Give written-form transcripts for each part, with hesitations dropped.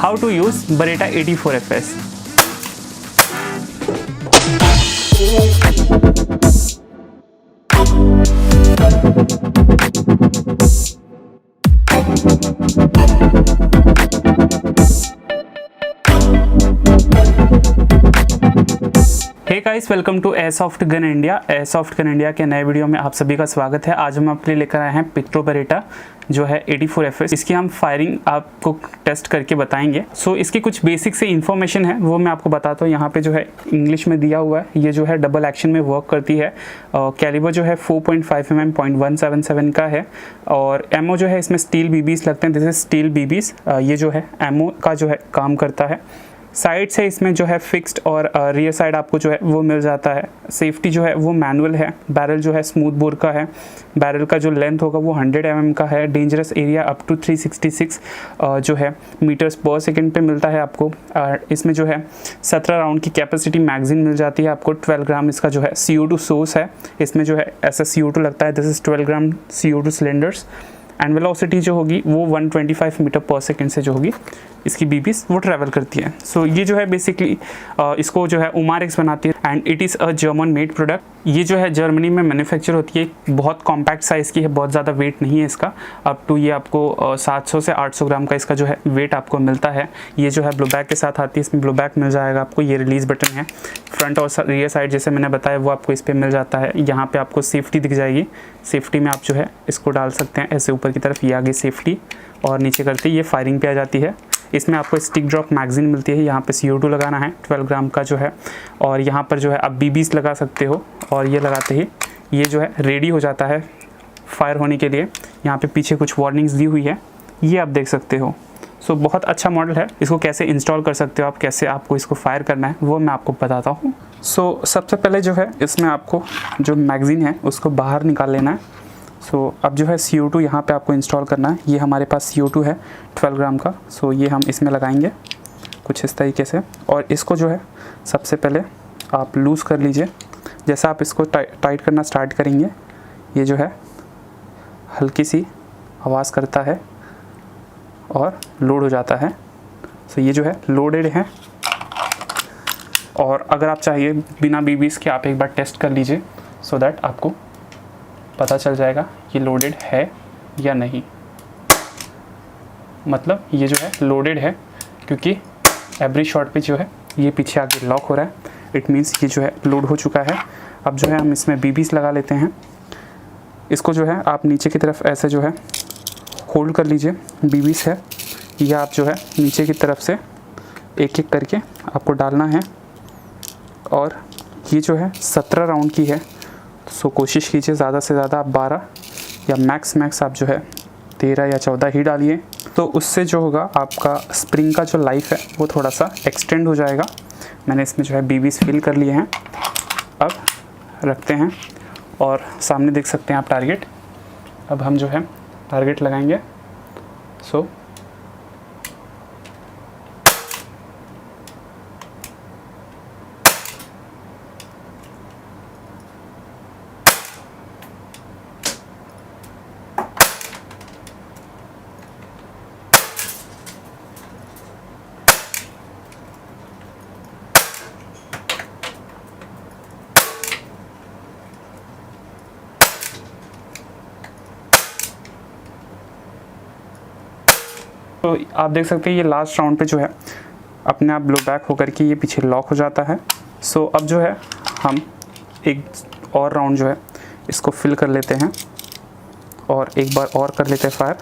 How to use Beretta 84FS. Hey guys, welcome to airsoft gun India. Airsoft gun India के नए video में आप सभी का स्वागत है। आज हम आपके लिए लेकर आए हैं पिक्ट्रो बेरेटा जो है 84FS। इसकी हम फायरिंग आपको टेस्ट करके बताएंगे। सो इसकी कुछ बेसिक से इन्फॉर्मेशन है वो मैं आपको बताता हूँ। यहाँ पे जो है इंग्लिश में दिया हुआ है। ये जो है डबल एक्शन में वर्क करती है। कैलिबर जो है 4.5 mm .177 का है और एमओ जो है इसमें स्टील बीबीस लगते हैं। This is steel BBs. ये जो है एमओ का जो है काम करता है। साइड से इसमें जो है फिक्स्ड और रियर साइड आपको जो है वो मिल जाता है। सेफ्टी जो है वो मैनुअल है। बैरल जो है स्मूथ बोर का है। बैरल का जो लेंथ होगा वो 100 mm का है। डेंजरस एरिया अप टू 366 जो है मीटर्स पर सेकंड पे मिलता है आपको। इसमें जो है 17 राउंड की कैपेसिटी मैगजीन मिल जाती है आपको। 12 ग्राम इसका जो है CO2 सोर्स है। इसमें जो है ऐसा CO2 लगता है। This is 12 gram CO2 cylinders. And velocity जो होगी वो 125 मीटर पर सेकंड से जो होगी इसकी बीबीस वो ट्रैवल करती है। सो ये जो है बेसिकली इसको जो है उमारेक्स बनाती है and it is a German made product. ये जो है जर्मनी में मैन्युफैक्चर होती है। बहुत कॉम्पैक्ट साइज़ की है, बहुत ज़्यादा वेट नहीं है इसका। अप टू ये आपको 700 से 800 ग्राम का इसका जो है वेट आपको मिलता है। ये जो है ब्लो बैक के साथ आती है। इसमें ब्लो बैक मिल जाएगा आपको। ये रिलीज़ बटन है। फ्रंट और रियर साइड जैसे मैंने बताया वो आपको इस पर मिल जाता है। यहाँ पर आपको सेफ्टी दिख जाएगी। सेफ्टी में आप जो है इसको डाल सकते हैं ऐसे ऊपर की तरफ। ये आगे सेफ्टी और नीचे करते ये फायरिंग पे आ जाती है। इसमें आपको स्टिक ड्रॉप मैगजीन मिलती है। यहाँ पे CO2 लगाना है 12 ग्राम का जो है। और यहाँ पर जो है आप बीबीस लगा सकते हो और ये लगाते ही ये जो है रेडी हो जाता है फायर होने के लिए। यहाँ पे पीछे कुछ वार्निंग्स दी हुई है, ये आप देख सकते हो। सो बहुत अच्छा मॉडल है। इसको कैसे इंस्टॉल कर सकते हो आप, कैसे आपको इसको फायर करना है वो मैं आपको बताता हूँ। सो सबसे पहले जो है इसमें आपको जो मैगज़ीन है उसको बाहर निकाल लेना है। अब जो है CO2 यहाँ पे आपको इंस्टॉल करना है। ये हमारे पास CO2 है 12 ग्राम का। ये हम इसमें लगाएंगे कुछ इस तरीके से और इसको जो है सबसे पहले आप लूज़ कर लीजिए। जैसा आप इसको टाइट करना स्टार्ट करेंगे ये जो है हल्की सी आवाज़ करता है और लोड हो जाता है। ये जो है लोडेड है। और अगर आप चाहिए बिना बीबीस के आप एक बार टेस्ट कर लीजिए सो दैट आपको पता चल जाएगा ये लोडेड है या नहीं। मतलब ये जो है लोडेड है क्योंकि एवरी शॉट पे जो है ये पीछे आके लॉक हो रहा है। इट मीन्स ये जो है लोड हो चुका है। अब जो है हम इसमें बीबीस लगा लेते हैं। इसको जो है आप नीचे की तरफ ऐसे जो है होल्ड कर लीजिए। बीबीस है या आप जो है नीचे की तरफ से एक एक करके आपको डालना है। और ये जो है 17 राउंड की है। कोशिश कीजिए ज़्यादा से ज़्यादा आप 12 या मैक्स आप जो है 13 या 14 ही डालिए। तो उससे जो होगा आपका स्प्रिंग का जो लाइफ है वो थोड़ा सा एक्सटेंड हो जाएगा। मैंने इसमें जो है बीबीस फिल कर लिए हैं। अब रखते हैं और सामने देख सकते हैं आप टारगेट। अब हम जो है टारगेट लगाएंगे। तो आप देख सकते हैं ये लास्ट राउंड पे जो है अपने आप ब्लो बैक होकर के ये पीछे लॉक हो जाता है। अब जो है हम एक और राउंड जो है इसको फिल कर लेते हैं और एक बार और कर लेते हैं फायर।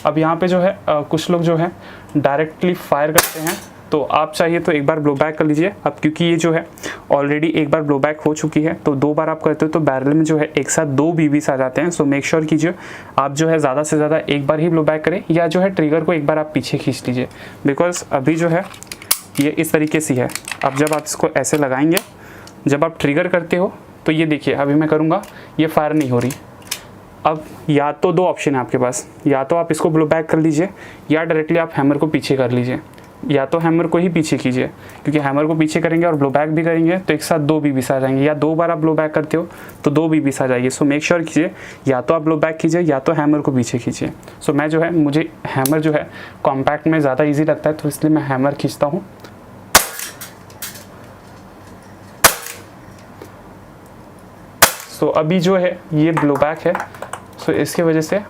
अब यहाँ पे जो है कुछ लोग जो है डायरेक्टली फायर करते हैं। तो आप चाहिए तो एक बार ब्लो बैक कर लीजिए। अब क्योंकि ये जो है ऑलरेडी एक बार ब्लो बैक हो चुकी है तो 2 बार आप करते हो तो बैरल में जो है एक साथ 2 बीबीस आ जाते हैं। मेक श्योर कीजिए आप जो है ज़्यादा से ज़्यादा एक बार ही ब्लो बैक करें या जो है ट्रिगर को एक बार आप पीछे खींच लीजिए। बिकॉज अभी जो है ये इस तरीके से है। अब जब आप इसको ऐसे लगाएंगे, जब आप ट्रिगर करते हो तो ये देखिए अभी मैं करूँगा ये फायर नहीं हो रही। अब या तो 2 ऑप्शन है आपके पास, या तो आप इसको ब्लो बैक कर लीजिए या डायरेक्टली आप हैमर को पीछे कर लीजिए। या तो हैमर को ही पीछे कीजिए, क्योंकि हैमर को पीछे करेंगे और ब्लो बैक भी करेंगे तो एक साथ 2 बीबीस आ जाएंगे, या 2 बार आप ब्लो बैक करते हो तो 2 बीबीस आ जाएगी। सो मेक श्योर कीजिए या तो आप ब्लो बैक कीजिए या तो हैमर को पीछे खींचिए। सो मैं जो है, मुझे हैमर जो है कॉम्पैक्ट में ज़्यादा ईजी लगता है, तो इसलिए मैं हैमर खींचता हूँ। सो अभी जो है ये ब्लो बैक है, सो इसकी वजह से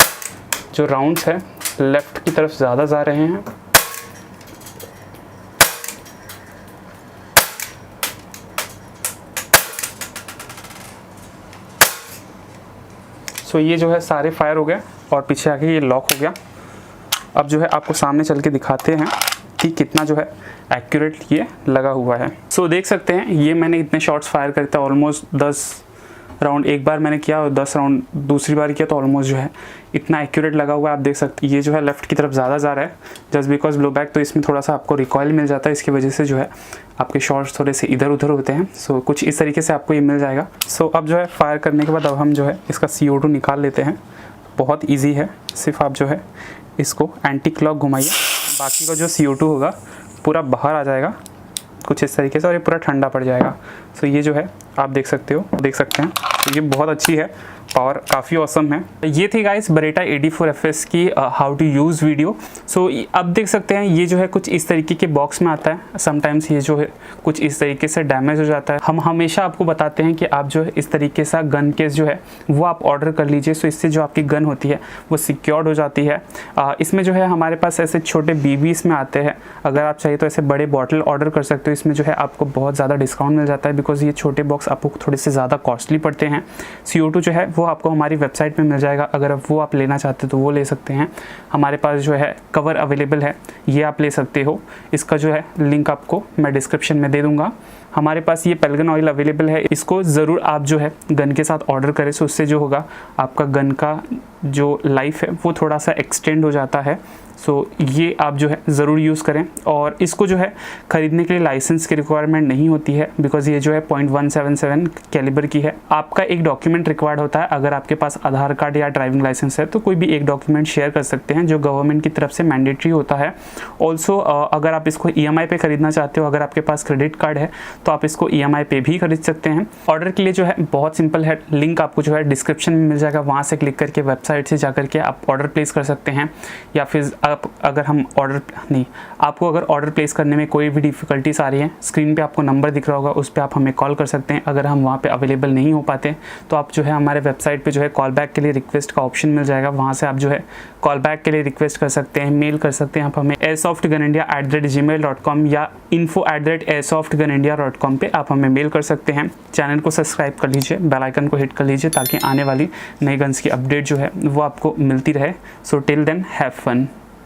जो राउंड्स है लेफ़्ट की तरफ ज़्यादा जा रहे हैं। सो ये जो है सारे फायर हो गए और पीछे आके ये लॉक हो गया। अब जो है आपको सामने चल के दिखाते हैं कि कितना जो है एक्यूरेट ये लगा हुआ है। सो देख सकते हैं ये मैंने इतने शॉट्स फायर करते हैं, ऑलमोस्ट 10 राउंड एक बार मैंने किया और 10 राउंड दूसरी बार किया, तो ऑलमोस्ट जो है इतना एक्यूरेट लगा हुआ है। आप देख सकते हैं ये जो है लेफ़्ट की तरफ ज़्यादा जा रहा है जस्ट बिकॉज ब्लो बैक, तो इसमें थोड़ा सा आपको रिकॉयल मिल जाता है, इसकी वजह से जो है आपके शॉट्स थोड़े से इधर उधर होते हैं। सो कुछ इस तरीके से आपको ये मिल जाएगा। सो अब जो है फायर करने के बाद अब हम जो है इसका CO2 निकाल लेते हैं। बहुत ईजी है, सिर्फ आप जो है इसको एंटी क्लॉक घुमाइए, बाकी का जो CO2 होगा पूरा बाहर आ जाएगा कुछ इस तरीके से और ये पूरा ठंडा पड़ जाएगा। सो ये जो है आप देख सकते हैं, तो ये बहुत अच्छी है, पावर काफ़ी ऑसम है। ये थी गाइस Beretta AD4FS की हाउ टू यूज़ वीडियो। सो अब देख सकते हैं ये जो है कुछ इस तरीके के बॉक्स में आता है। समटाइम्स ये जो है कुछ इस तरीके से डैमेज हो जाता है। हम हमेशा आपको बताते हैं कि आप जो है इस तरीके से गन केस जो है वो आप ऑर्डर कर लीजिए। सो इससे जो आपकी गन होती है वो सिक्योर्ड हो जाती है। इसमें जो है हमारे पास ऐसे छोटे BBs में आते हैं, अगर आप चाहिए तो ऐसे बड़े बॉटल ऑर्डर कर सकते हो। इसमें जो है आपको बहुत ज़्यादा डिस्काउंट मिल जाता है, बिकॉज ये छोटे बॉक्स आपको थोड़े से ज़्यादा कॉस्टली पड़ते हैं। CO2 जो है वो आपको हमारी वेबसाइट पे मिल जाएगा, अगर वो आप लेना चाहते हो तो वो ले सकते हैं। हमारे पास जो है कवर अवेलेबल है, ये आप ले सकते हो। इसका जो है लिंक आपको मैं डिस्क्रिप्शन में दे दूँगा। हमारे पास ये पेल्गन ऑयल अवेलेबल है, इसको ज़रूर आप जो है गन के साथ ऑर्डर करें। सो उससे जो होगा आपका गन का जो लाइफ है वो थोड़ा सा एक्सटेंड हो जाता है। सो ये आप जो है ज़रूर यूज़ करें। और इसको जो है ख़रीदने के लिए लाइसेंस की रिक्वायरमेंट नहीं होती है, बिकॉज़ ये जो है .177 कैलिबर की है। आपका एक डॉक्यूमेंट रिक्वायर्ड होता है, अगर आपके पास आधार कार्ड या ड्राइविंग लाइसेंस है तो कोई भी एक डॉक्यूमेंट शेयर कर सकते हैं जो गवर्नमेंट की तरफ से मैंडेटरी होता है। ऑल्सो अगर आप इसको EMI पे ख़रीदना चाहते हो, अगर आपके पास क्रेडिट कार्ड है तो आप इसको EMI पे भी खरीद सकते हैं। ऑर्डर के लिए जो है बहुत सिंपल है, लिंक आपको जो है डिस्क्रिप्शन में मिल जाएगा, वहाँ से क्लिक करके वेबसाइट से जा करके आप ऑर्डर प्लेस कर सकते हैं। या फिर आपको अगर ऑर्डर प्लेस करने में कोई भी डिफ़िकल्टीज आ रही है, स्क्रीन पे आपको नंबर दिख रहा होगा, उस पर आप हमें कॉल कर सकते हैं। अगर हम वहाँ पे अवेलेबल नहीं हो पाते तो आप जो है हमारे वेबसाइट पे जो है कॉल बैक के लिए रिक्वेस्ट का ऑप्शन मिल जाएगा, वहाँ से आप जो है कॉल बैक के लिए रिक्वेस्ट कर सकते हैं, मेल कर सकते हैं आप हमें airsoftgunindia@gmail.com या info@airsoftgunindia.com पे आप हमें मेल कर सकते हैं। चैनल को सब्सक्राइब कर लीजिए, बेल आइकन को हिट कर लीजिए ताकि आने वाली नई गन्स की अपडेट जो है वो आपको मिलती रहे। So till then have fun.